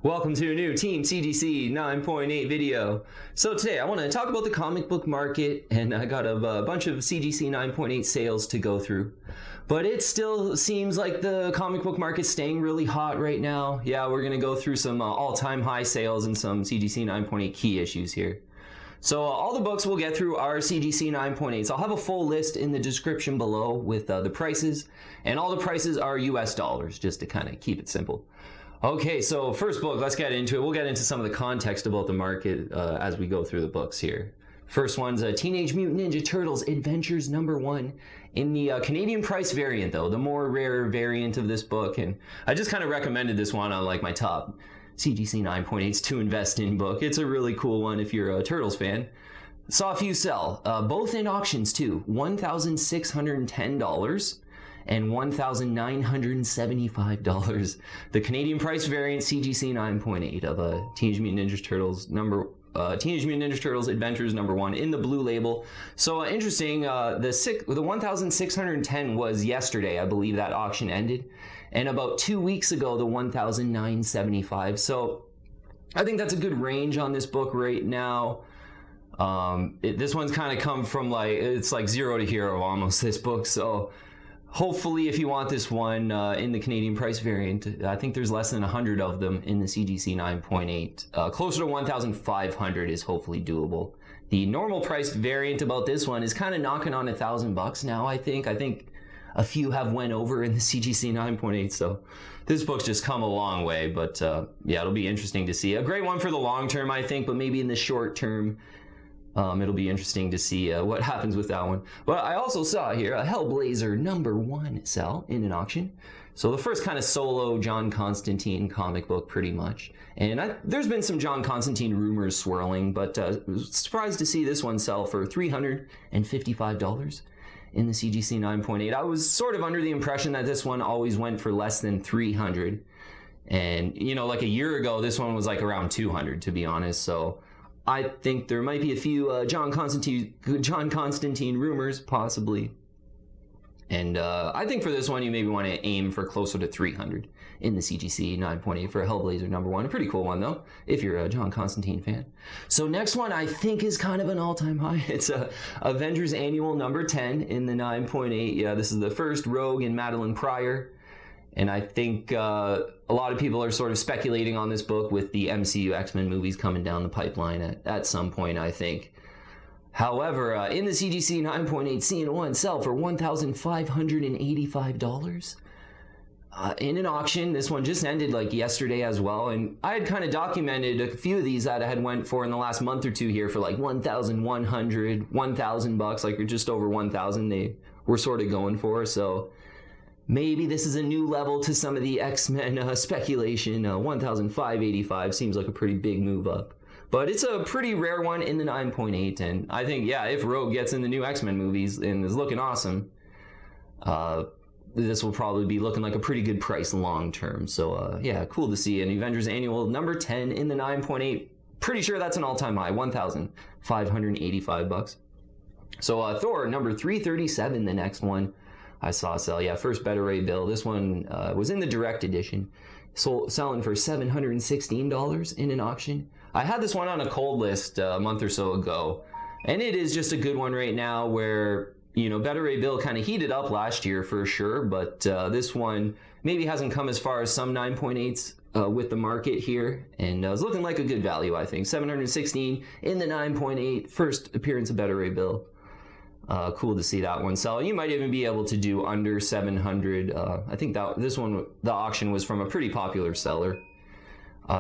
Welcome to a new Team CGC 9.8 video. So today I want to talk about the comic book market, and I got a bunch of CGC 9.8 sales to go through. But it still seems like the comic book market's staying really hot right now. Yeah, we're going to go through some all-time high sales and some CGC 9.8 key issues here. So all the books we'll get through are CGC 9.8s. I'll have a full list in the description below with the prices, and all the prices are US dollars, just to kind of keep it simple. Okay, so first book, let's get into it. We'll get into some of the context about the market as we go through the books here. First one's Teenage Mutant Ninja Turtles Adventures #1 in the Canadian price variant, though, the more rare variant of this book. And I just kind of recommended this one on like my top CGC 9.8s to invest in book. It's a really cool one if you're a Turtles fan. Saw a few sell, both in auctions too, $1,610. and $1,975. The Canadian price variant CGC 9.8 of Teenage Mutant Ninja Turtles Teenage Mutant Ninja Turtles Adventures #1 in the blue label. So interesting. The 1,610 was yesterday, I believe that auction ended, and about 2 weeks ago the 1,975. So I think that's a good range on this book right now. This one's kind of come from it's like zero to hero almost, this book. So hopefully, if you want this one in the Canadian price variant, I think there's less than 100 of them in the CGC 9.8. Closer to 1,500 is hopefully doable. The normal priced variant about this one is kind of knocking on $1,000 now, I think. I think a few have went over in the CGC 9.8, so this book's just come a long way. But yeah, it'll be interesting to see. A great one for the long term, I think, but maybe in the short term, it'll be interesting to see what happens with that one. But I also saw here a Hellblazer #1 sell in an auction. So the first kind of solo John Constantine comic book, pretty much. And there's been some John Constantine rumors swirling, but surprised to see this one sell for $355 in the CGC 9.8. I was sort of under the impression that this one always went for less than $300. And, you know, like a year ago, this one was like around $200, to be honest. So I think there might be a few John Constantine rumors, possibly. And I think for this one, you maybe want to aim for closer to 300 in the CGC 9.8 for Hellblazer #1. A pretty cool one, though, if you're a John Constantine fan. So next one, I think, is kind of an all-time high. It's Avengers Annual #10 in the 9.8. Yeah, this is the first Rogue and Madeline Pryor. And I think a lot of people are sort of speculating on this book with the MCU X-Men movies coming down the pipeline at some point, I think. However, in the CGC 9.8, seeing one sell for $1,585 in an auction. This one just ended like yesterday as well. And I had kind of documented a few of these that I had went for in the last month or two here for like $1,100, $1,000, like just over 1,000 they were sort of going for. So maybe this is a new level to some of the X-Men speculation. 1,585 seems like a pretty big move up. But it's a pretty rare one in the 9.8. And I think, yeah, if Rogue gets in the new X-Men movies and is looking awesome, this will probably be looking like a pretty good price long term. So, yeah, cool to see an Avengers Annual #10 in the 9.8. Pretty sure that's an all-time high, $1,585. So, Thor #337, the next one I saw sell. Yeah, first Beta Ray Bill. This one was in the direct edition, selling for $716 in an auction. I had this one on a cold list a month or so ago, and it is just a good one right now where, you know, Beta Ray Bill kind of heated up last year for sure, but this one maybe hasn't come as far as some 9.8s with the market here, and it's looking like a good value, I think. $716 in the 9.8, first appearance of Beta Ray Bill. Cool to see that one sell. You might even be able to do under 700. I think that this one, the auction was from a pretty popular seller.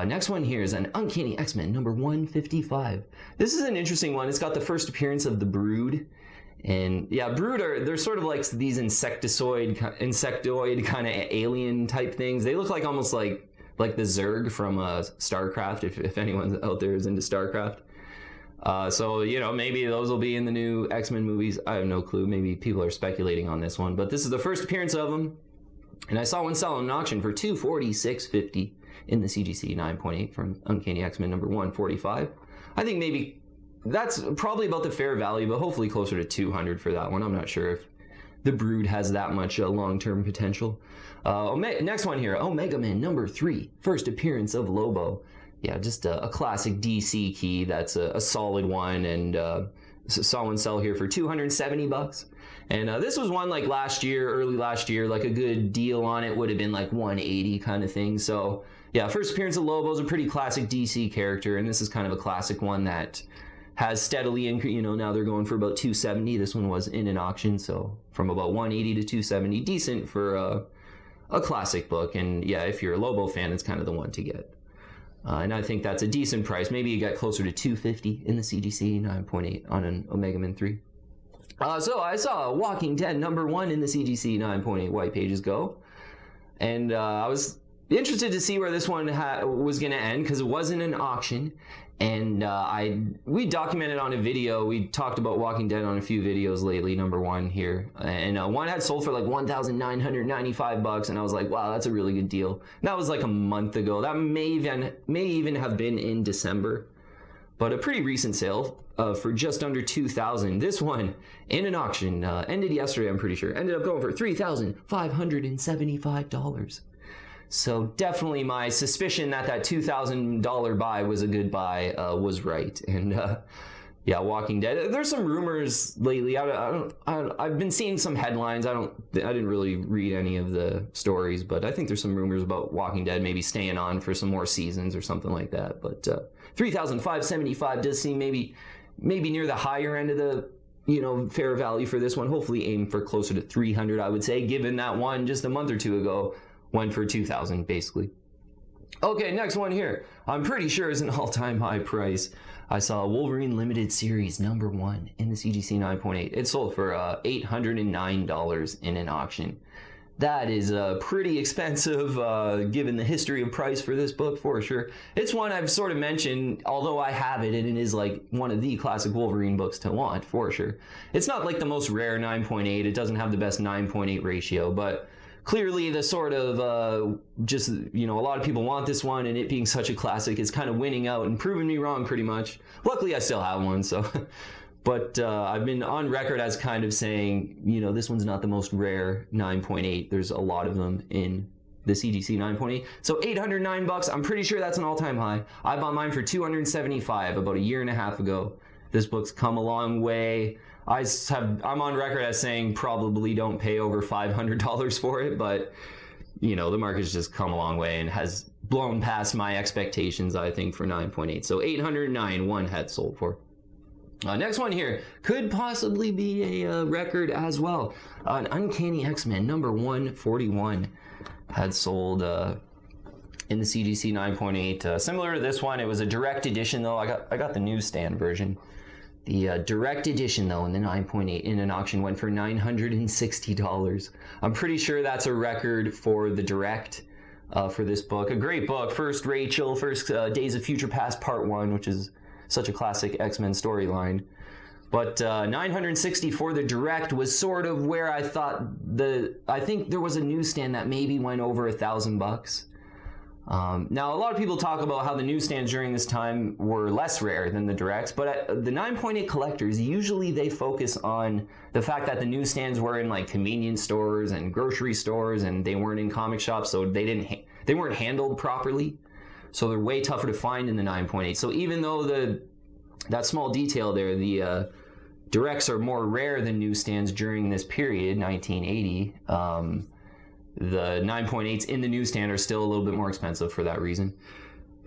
Next one here is an Uncanny X-Men #155. This is an interesting one. It's got the first appearance of the Brood. And yeah, Brood they're sort of like these insectoid kind of alien type things. They look like almost like the Zerg from StarCraft, if anyone out there is into StarCraft. So, you know, maybe those will be in the new X-Men movies. I have no clue. Maybe people are speculating on this one. But this is the first appearance of them. And I saw one sell in an auction for $246.50 in the CGC 9.8 from Uncanny X-Men #145. I think maybe that's probably about the fair value, but hopefully closer to 200 for that one. I'm not sure if the Brood has that much long-term potential. Next one here, Omega Man number 3, first appearance of Lobo. Yeah, just a classic DC key. That's a solid one, and saw one sell here for $270. And this was one like early last year, like a good deal on it would have been like $180 kind of thing. So yeah, first appearance of Lobo is a pretty classic DC character, and this is kind of a classic one that has steadily increased. Now they're going for about $270. This one was in an auction, so from about $180 to $270, decent for a classic book. And yeah, if you're a Lobo fan, it's kind of the one to get. And I think that's a decent price. Maybe you got closer to $250 in the CGC 9.8 on an Omega Man 3. So I saw Walking Dead number 1 in the CGC 9.8 White Pages Go, and I was interested to see where this one was going to end, because it wasn't an auction. And we documented on a video. We talked about Walking Dead on a few videos lately, number 1 here. And one had sold for like $1,995, and I was like, wow, that's a really good deal. And that was like a month ago. That may even have been in December. But a pretty recent sale for just under $2,000. This one, in an auction, ended yesterday, I'm pretty sure. Ended up going for $3,575. So definitely my suspicion that $2,000 buy was a good buy was right. And yeah, Walking Dead. There's some rumors lately. I've been seeing some headlines. I didn't really read any of the stories, but I think there's some rumors about Walking Dead maybe staying on for some more seasons or something like that. But $3,575 does seem maybe near the higher end of the fair value for this one. Hopefully aim for closer to $300, I would say, given that one just a month or two ago went for $2,000 basically. Okay, next one here. I'm pretty sure is an all-time high price. I saw Wolverine Limited Series number 1 in the CGC 9.8. It sold for $809 in an auction. That is pretty expensive given the history of price for this book, for sure. It's one I've sort of mentioned, although I have it, and it is like one of the classic Wolverine books to want, for sure. It's not like the most rare 9.8. It doesn't have the best 9.8 ratio, but clearly the sort of a lot of people want this one, and it being such a classic, it's kind of winning out and proving me wrong pretty much. Luckily I still have one, so but I've been on record as kind of saying, this one's not the most rare 9.8. There's a lot of them in the CGC 9.8. So $809, I'm pretty sure that's an all-time high. I bought mine for $275 about a year and a half ago. This book's come a long way. I'm on record as saying probably don't pay over $500 for it, but the market's just come a long way and has blown past my expectations, I think, for 9.8. So $809 one had sold for. Next one here could possibly be a record as well. An Uncanny X-Men number 141 had sold in the CGC 9.8. Similar to this one, it was a direct edition though. I got the newsstand version. The direct edition, though, in the 9.8 in an auction went for $960. I'm pretty sure that's a record for the direct for this book. A great book. First Rachel, first Days of Future Past Part 1, which is such a classic X-Men storyline. But $960 for the direct was sort of where I thought I think there was a newsstand that maybe went over $1,000. Now, a lot of people talk about how the newsstands during this time were less rare than the directs, but the 9.8 collectors, usually they focus on the fact that the newsstands were in like convenience stores and grocery stores, and they weren't in comic shops, so they weren't handled properly. So they're way tougher to find in the 9.8. So even though that small detail there, the directs are more rare than newsstands during this period, 1980, the 9.8s in the newsstand are still a little bit more expensive for that reason.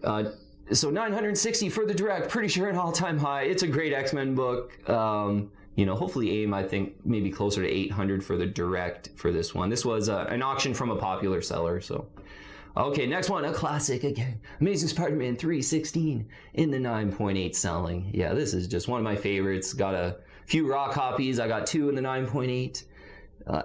So $960 for the direct, pretty sure an all-time high. It's a great X-Men book. Hopefully aim, I think, maybe closer to $800 for the direct for this one. This was an auction from a popular seller, so. Okay, next one, a classic again. Amazing Spider-Man 316 in the 9.8 selling. Yeah, this is just one of my favorites. Got a few raw copies. I got 2 in the 9.8.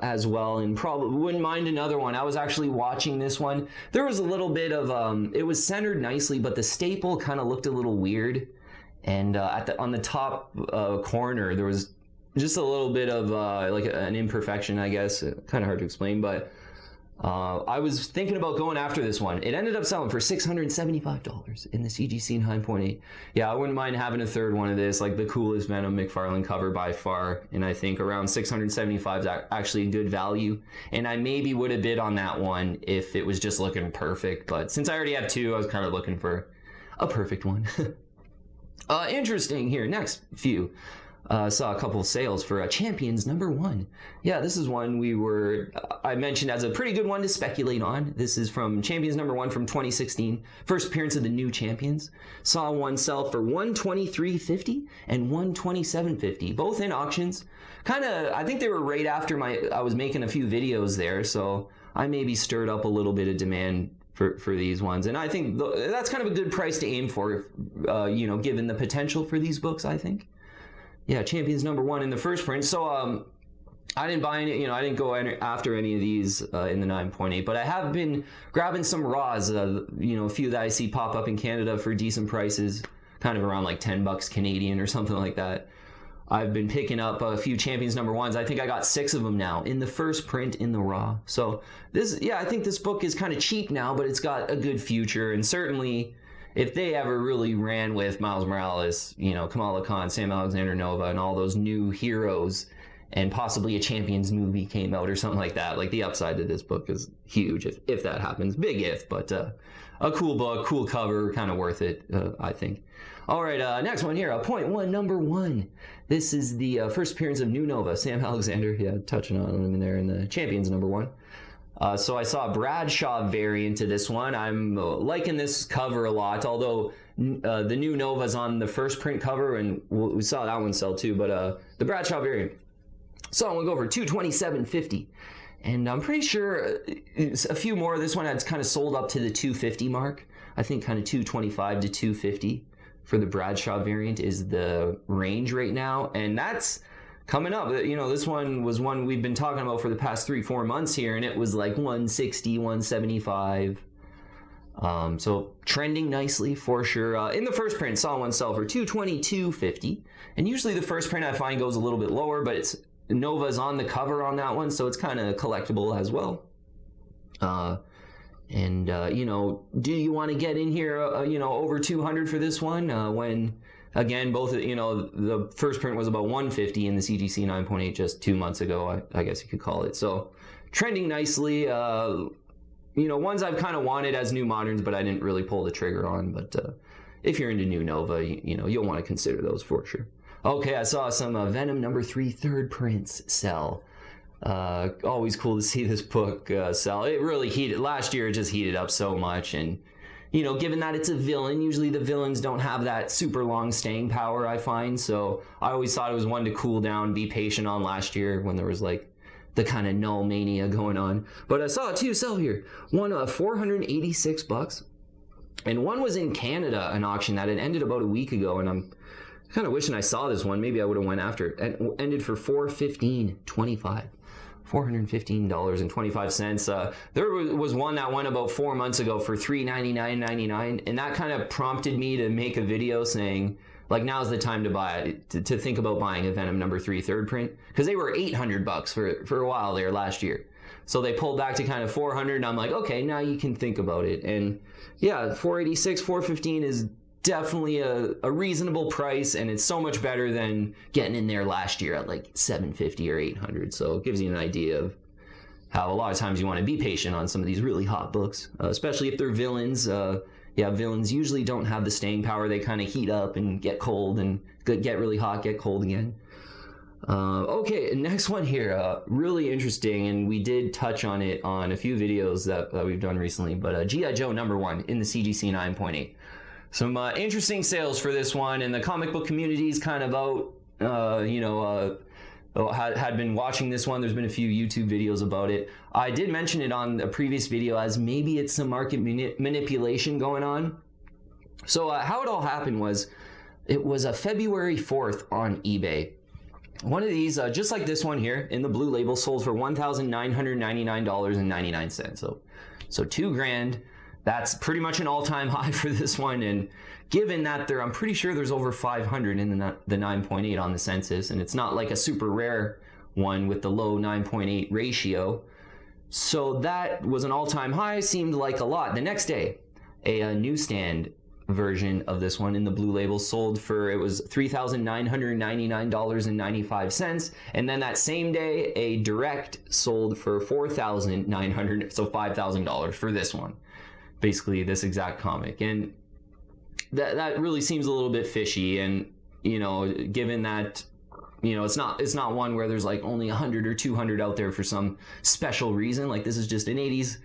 As well, and probably wouldn't mind another one. I was actually watching this one. There was a little bit of it was centered nicely, but the staple kind of looked a little weird, and on the top corner there was just a little bit of like an imperfection, I guess. Kind of hard to explain, but I was thinking about going after this one. It ended up selling for $675 in the CGC 9.8. Yeah, I wouldn't mind having a third one of this, like the coolest Venom McFarlane cover by far. And I think around $675 is actually a good value. And I maybe would have bid on that one if it was just looking perfect. But since I already have two, I was kind of looking for a perfect one. Interesting here. Next few. Saw a couple of sales for Champions #1. Yeah, this is one I mentioned as a pretty good one to speculate on. This is from Champions #1 from 2016. First appearance of the new Champions. Saw one sell for $123.50 and $127.50, both in auctions. I think they were right after I was making a few videos there, so I maybe stirred up a little bit of demand for these ones. And I think that's kind of a good price to aim for, given the potential for these books, I think. Yeah, Champions #1 in the first print. So I didn't buy any, I didn't go after any of these in the 9.8, but I have been grabbing some raws, a few that I see pop up in Canada for decent prices, kind of around like $10 Canadian or something like that. I've been picking up a few Champions #1s. I think I got 6 of them now in the first print in the raw. So I think this book is kind of cheap now, but it's got a good future, and certainly if they ever really ran with Miles Morales, Kamala Khan, Sam Alexander Nova, and all those new heroes, and possibly a Champions movie came out or something like that, like the upside to this book is huge if that happens. Big if, but a cool book, cool cover, kind of worth it, I think. All right, next one here, point one, #1. This is the first appearance of New Nova, Sam Alexander. Yeah, touching on him in there in the Champions #1. So I saw a Bradshaw variant to this one. I'm liking this cover a lot, although the new Nova's on the first print cover, and we saw that one sell too, but the Bradshaw variant. So I'm going to go for $227.50. And I'm pretty sure a few more of this one has kind of sold up to the $250 mark. I think kind of $225 to $250 for the Bradshaw variant is the range right now. And that's coming up. This one was one we've been talking about for the past 3-4 months here, and it was like $160, $175. So trending nicely for sure. In the first print, saw one sell for $222.50. And usually the first print I find goes a little bit lower, but it's Nova's on the cover on that one, so it's kind of collectible as well. Do you want to get in here, over $200 for this one when... Again, both, the first print was about $150 in the CGC 9.8 just 2 months ago, I guess you could call it. So trending nicely. Ones I've kind of wanted as new moderns, but I didn't really pull the trigger on. But if you're into New Nova, you'll want to consider those for sure. Okay, I saw some Venom #3 third prints sell. Always cool to see this book sell. It really heated. Last year, it just heated up so much, and given that it's a villain, usually the villains don't have that super long staying power, I find. So I always thought it was one to cool down, be patient on last year when there was like the kind of null mania going on. But I saw two sell here. One $486, and one was in Canada, an auction that had ended about a week ago, and I'm kind of wishing I saw this one. Maybe I would have went after it. It ended for $415.25. $415.25. There was one that went about 4 months ago for $399.99, and that kind of prompted me to make a video saying, like, now's the time to buy it, to think about buying a Venom #3 third print, because they were $800 for a while there last year. So they pulled back to kind of $400, and I'm like, okay, now you can think about it. And yeah, $486, $415 is definitely a reasonable price, and it's so much better than getting in there last year at like $750 or $800. So it gives you an idea of how a lot of times you want to be patient on some of these really hot books, especially if they're villains. Villains usually don't have the staying power. They kind of heat up and get cold, and get really hot, get cold again. Okay, next one here, really interesting, and we did touch on it on a few videos that we've done recently, but G.I. Joe #1 in the CGC 9.8. Some interesting sales for this one, and the comic book community is kind of out, had been watching this one. There's been a few YouTube videos about it. I did mention it on a previous video as maybe it's some market manipulation going on. So how it all happened was, it was February 4th on eBay. One of these, just like this one here, in the blue label, sold for $1,999.99. So $2,000. That's pretty much an all-time high for this one, and given that I'm pretty sure there's over 500 in the 9.8 on the census, and it's not like a super rare one with the low 9.8 ratio. So that was an all-time high, seemed like a lot. The next day, a newsstand version of this one in the blue label sold for, it was $3,999.95, and then that same day a direct sold for $4,900, so $5,000 for this one, basically this exact comic. And that really seems a little bit fishy. And given that it's not one where there's like only 100 or 200 out there for some special reason. Like, this is just an 80s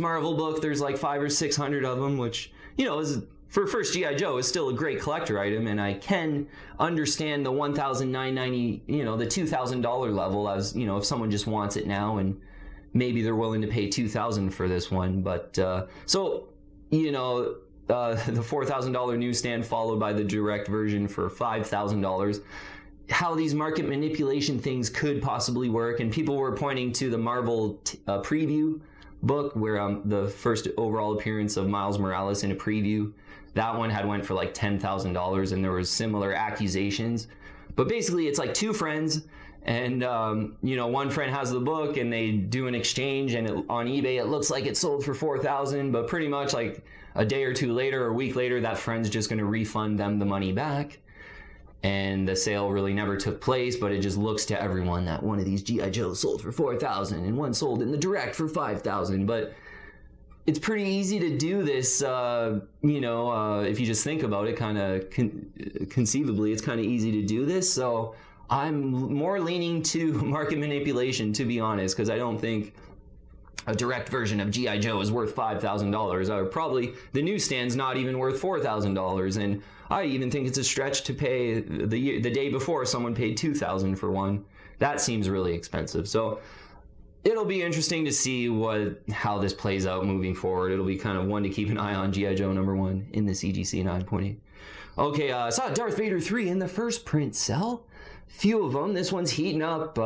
Marvel book. There's like 500 or 600 of them, which is, for first G.I. Joe, is still a great collector item. And I can understand the $1,990, the $2,000 level, as if someone just wants it now and maybe they're willing to pay $2,000 for this one. But the $4,000 newsstand followed by the direct version for $5,000. How these market manipulation things could possibly work, and people were pointing to the Marvel preview book where the first overall appearance of Miles Morales in a preview, that one had went for like $10,000, and there was similar accusations. But basically it's like two friends, and one friend has the book and they do an exchange, and on eBay it looks like it sold for $4,000, but pretty much like a day or two later or a week later, that friend's just going to refund them the money back. And the sale really never took place, but it just looks to everyone that one of these G.I. Joes sold for $4,000 and one sold in the direct for $5,000. But it's pretty easy to do this, if you just think about it, kind of conceivably, it's kind of easy to do this. So I'm more leaning to market manipulation, to be honest, because I don't think a direct version of G.I. Joe is worth $5,000. Or probably the newsstand's not even worth $4,000. And I even think it's a stretch to pay the day before someone paid $2,000 for one. That seems really expensive. So it'll be interesting to see how this plays out moving forward. It'll be kind of one to keep an eye on, G.I. Joe #1 in the CGC 9.8. Okay, saw Darth Vader 3 in the first print sell. Few of them. This one's heating up.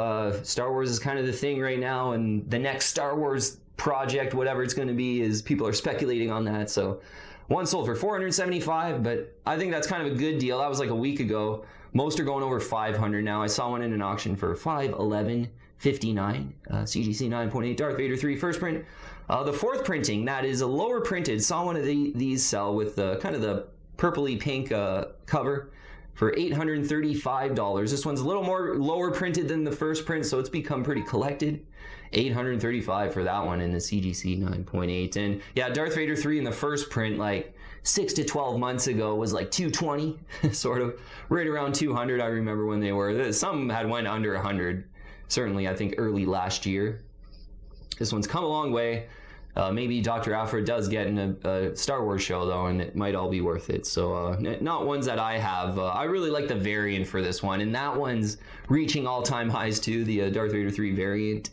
Star Wars is kind of the thing right now, and the next Star Wars project, whatever it's going to be, is people are speculating on that. So one sold for $475, but I think that's kind of a good deal. That was like a week ago. Most are going over $500 now. I saw one in an auction for $511.59. CGC 9.8 Darth Vader 3 first print. The fourth printing, that is a lower printed. Saw one of these sell with kind of the purpley pink cover for $835. This one's a little more lower printed than the first print, so it's become pretty collected. $835 for that one in the CGC 9.8. And yeah, Darth Vader 3 in the first print, like 6 to 12 months ago, was like $220, sort of right around $200. I remember when they were. Some had went under $100. Certainly, I think early last year. This one's come a long way. Maybe Dr. Aphra does get in a Star Wars show, though, and it might all be worth it. So not ones that I have. I really like the variant for this one, and that one's reaching all-time highs, too, the Darth Vader 3 variant.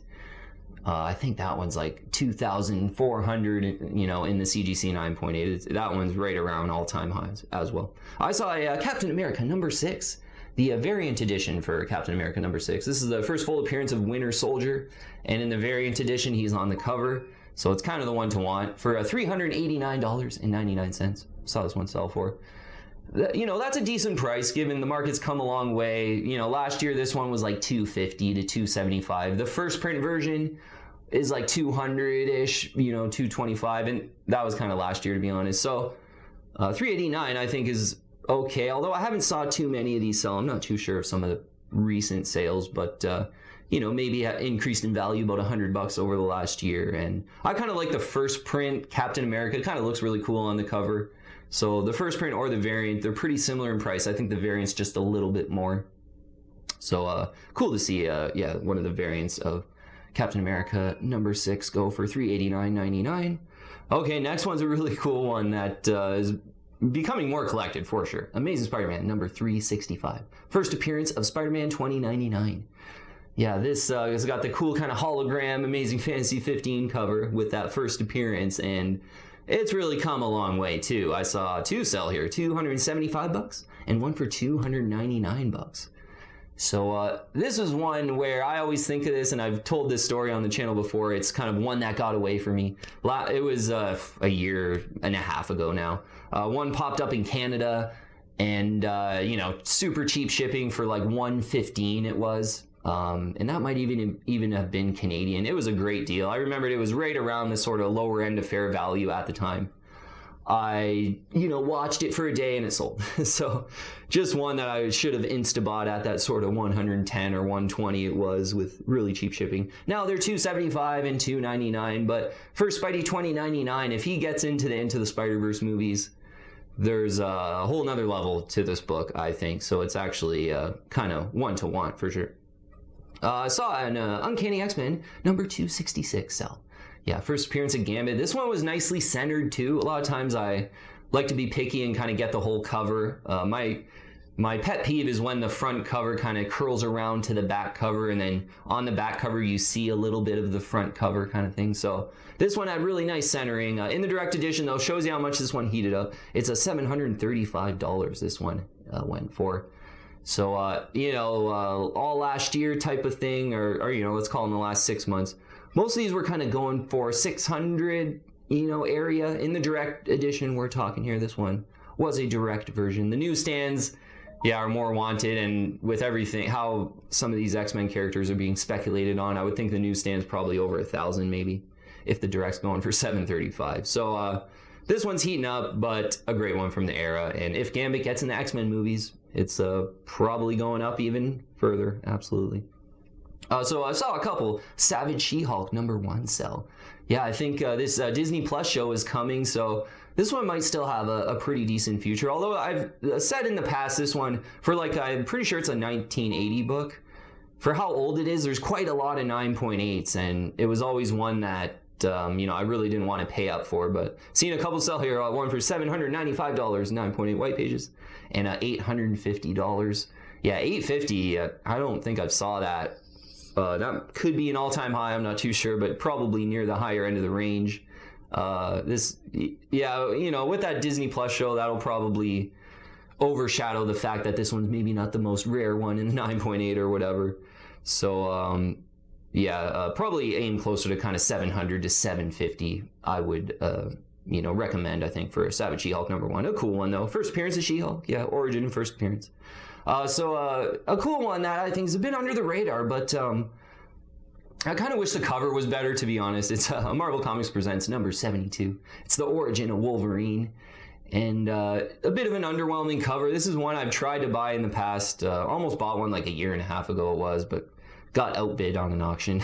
I think that one's like 2,400, in the CGC 9.8. That one's right around all-time highs as well. I saw a Captain America #6. The variant edition for Captain America #6. This is the first full appearance of Winter Soldier, and in the variant edition, he's on the cover. So it's kind of the one to want for $389.99. Saw this one sell for. That's a decent price given the market's come a long way. Last year this one was like $250 to $275. The first print version is like $200-ish, $225, and that was kind of last year, to be honest. So $389 I think is okay, although I haven't saw too many of these sell. I'm not too sure of some of the recent sales, but maybe increased in value about $100 over the last year. And I kind of like the first print Captain America. It kind of looks really cool on the cover. So the first print or the variant, they're pretty similar in price. I think the variant's just a little bit more. So cool to see, one of the variants of Captain America #6 go for $389.99. Okay, next one's a really cool one that is becoming more collected for sure. Amazing Spider-Man #365. First appearance of Spider-Man 2099. Yeah, this has got the cool kind of hologram Amazing Fantasy 15 cover with that first appearance, and it's really come a long way too. I saw two sell here, $275 and one for $299. So this is one where I always think of this, and I've told this story on the channel before. It's kind of one that got away from me. It was a year and a half ago now. One popped up in Canada, and super cheap shipping for like $115 it was. And that might even have been Canadian. It was a great deal. I remembered it was right around the sort of lower end of fair value at the time. I, watched it for a day and it sold. So just one that I should have Instabought at that sort of 110 or 120 it was with really cheap shipping. Now they're $275 and $299, but for Spidey 2099, if he gets into the Spider-Verse movies, there's a whole nother level to this book, I think. So it's actually kind of one-to-one for sure. I saw an Uncanny X-Men number 266 sell. Yeah, first appearance of Gambit. This one was nicely centered too. A lot of times I like to be picky and kind of get the whole cover. My pet peeve is when the front cover kind of curls around to the back cover, and then on the back cover you see a little bit of the front cover kind of thing. So this one had really nice centering. In the direct edition though, shows you how much this one heated up. It's a $735 this one went for. So, all last year type of thing, or let's call them the last 6 months. Most of these were kind of going for 600, area. In the direct edition we're talking here, this one was a direct version. The newsstands, are more wanted, and with everything, how some of these X-Men characters are being speculated on, I would think the newsstand's probably over 1,000 maybe, if the direct's going for $735. So, this one's heating up, but a great one from the era. And if Gambit gets in the X-Men movies, it's probably going up even further. Absolutely. So I saw a couple. Savage She-Hulk #1 sell. Yeah, I think this Disney Plus show is coming, so this one might still have a pretty decent future. Although I've said in the past, this one, I'm pretty sure it's a 1980 book. For how old it is, there's quite a lot of 9.8s, and it was always one that I really didn't want to pay up for, but seeing a couple sell here, one for $795, 9.8 white pages, and $850. Yeah, $850. I don't think I saw that. That could be an all-time high. I'm not too sure, but probably near the higher end of the range. With that Disney Plus show, that'll probably overshadow the fact that this one's maybe not the most rare one in the 9.8 or whatever. So, probably aim closer to kind of 700 to 750. I would, recommend, I think, for Savage She-Hulk #1. A cool one, though. First appearance of She-Hulk. Yeah, Origin, first appearance. A cool one that I think is a bit under the radar, but I kind of wish the cover was better, to be honest. It's Marvel Comics Presents number 72. It's the Origin of Wolverine. And a bit of an underwhelming cover. This is one I've tried to buy in the past. Almost bought one like a year and a half ago it was, but got outbid on an auction.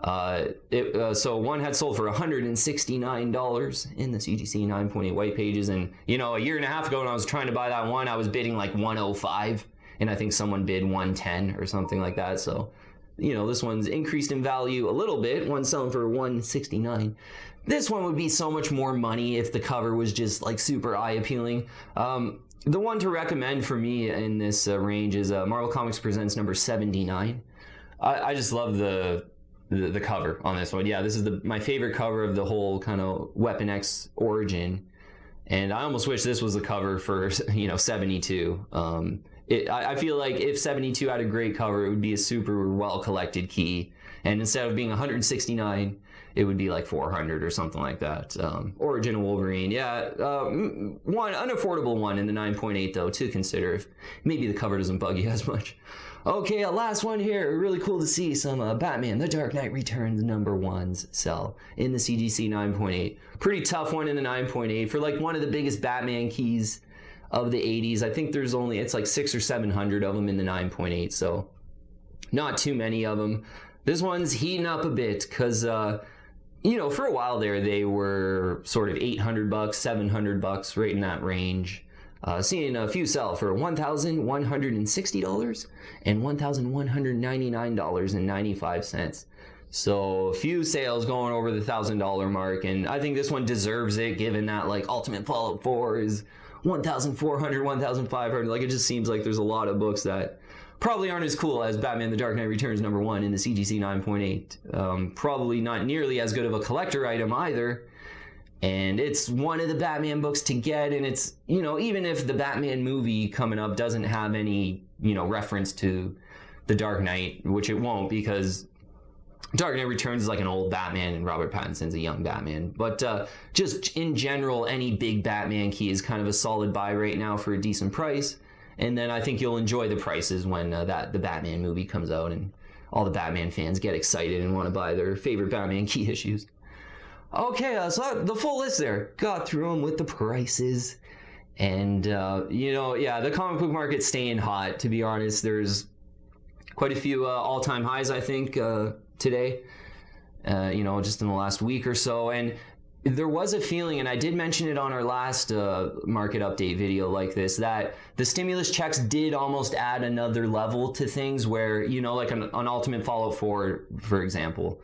So one had sold for $169 in the CGC 9.8 white pages, and a year and a half ago when I was trying to buy that one, I was bidding like 105, and I think someone bid 110 or something like that. So this one's increased in value a little bit. One's selling for $169. This one would be so much more money if the cover was just like super eye appealing. The one to recommend for me in this range is Marvel Comics Presents number 79. I just love the cover on this one. Yeah, this is my favorite cover of the whole kind of Weapon X origin, and I almost wish this was the cover for 72. I feel like if 72 had a great cover, it would be a super well collected key, and instead of being 169, it would be like 400 or something like that. Origin of Wolverine, one unaffordable one in the 9.8 though to consider if maybe the cover doesn't bug you as much. Okay, last one here. Really cool to see some Batman The Dark Knight Returns #1s sell in the CGC 9.8. Pretty tough one in the 9.8 for like one of the biggest Batman keys of the 80s. I think it's like 600 or 700 of them in the 9.8, so not too many of them. This one's heating up a bit because for a while there they were sort of $800, $700, right in that range. Seeing a few sell for $1,160 and $1,199.95. So a few sales going over the $1,000 mark, and I think this one deserves it, given that like Ultimate Fallout 4 is 1,400, 1,500. Like, it just seems like there's a lot of books that probably aren't as cool as Batman The Dark Knight Returns #1 in the CGC 9.8. Probably not nearly as good of a collector item either. And it's one of the Batman books to get, and it's, even if the Batman movie coming up doesn't have any, reference to the Dark Knight, which it won't, because Dark Knight Returns is like an old Batman and Robert Pattinson's a young Batman. But just in general, any big Batman key is kind of a solid buy right now for a decent price. and then I think you'll enjoy the prices when the Batman movie comes out and all the Batman fans get excited and want to buy their favorite Batman key issues. Okay, so the full list there. Got through them with the prices. And, the comic book market's staying hot, to be honest. There's quite a few all-time highs, I think, today, just in the last week or so. And there was a feeling, and I did mention it on our last market update video like this, that the stimulus checks did almost add another level to things where, like an Ultimate Fallout 4, for example.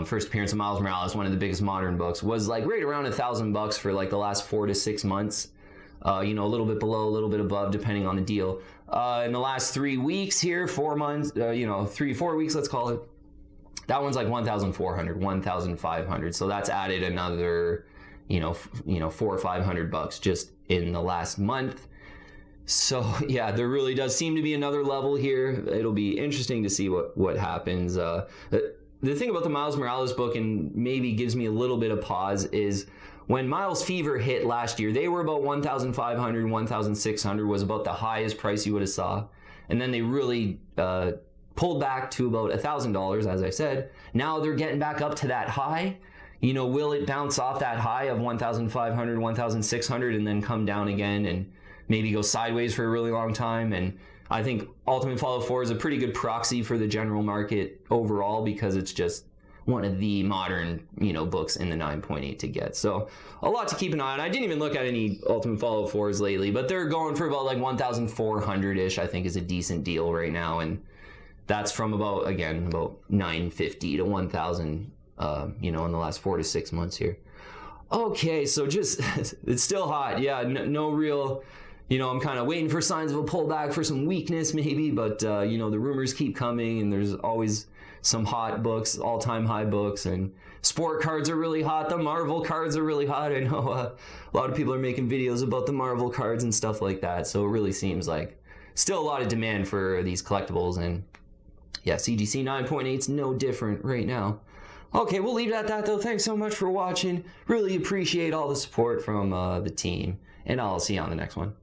First appearance of Miles Morales, one of the biggest modern books, was like right around $1,000 for like the last 4 to 6 months. A little bit below, a little bit above, depending on the deal. In the last 3 weeks here, 4 months, 3-4 weeks, let's call it. That one's like 1,400, 1,500. So that's added another, $400 or $500 just in the last month. So yeah, there really does seem to be another level here. It'll be interesting to see what happens. The thing about the Miles Morales book, and maybe gives me a little bit of pause, is when Miles Fever hit last year, they were about 1,500, 1,600 was about the highest price you would have saw. And then they really pulled back to about $1,000, as I said. Now they're getting back up to that high. Will it bounce off that high of 1,500, 1,600 and then come down again and maybe go sideways for a really long time? And I think Ultimate Fallout 4 is a pretty good proxy for the general market overall, because it's just one of the modern, books in the 9.8 to get. So a lot to keep an eye on. I didn't even look at any Ultimate Fallout 4s lately, but they're going for about like 1,400-ish, I think is a decent deal right now. And that's from about 950 to 1,000, in the last 4 to 6 months here. Okay, so just, it's still hot. Yeah, no real, I'm kind of waiting for signs of a pullback, for some weakness maybe, but, the rumors keep coming, and there's always some hot books, all-time high books, and sport cards are really hot. The Marvel cards are really hot. I know a lot of people are making videos about the Marvel cards and stuff like that, so it really seems like still a lot of demand for these collectibles, and yeah, CGC 9.8 is no different right now. Okay, we'll leave it at that though. Thanks so much for watching. Really appreciate all the support from the team, and I'll see you on the next one.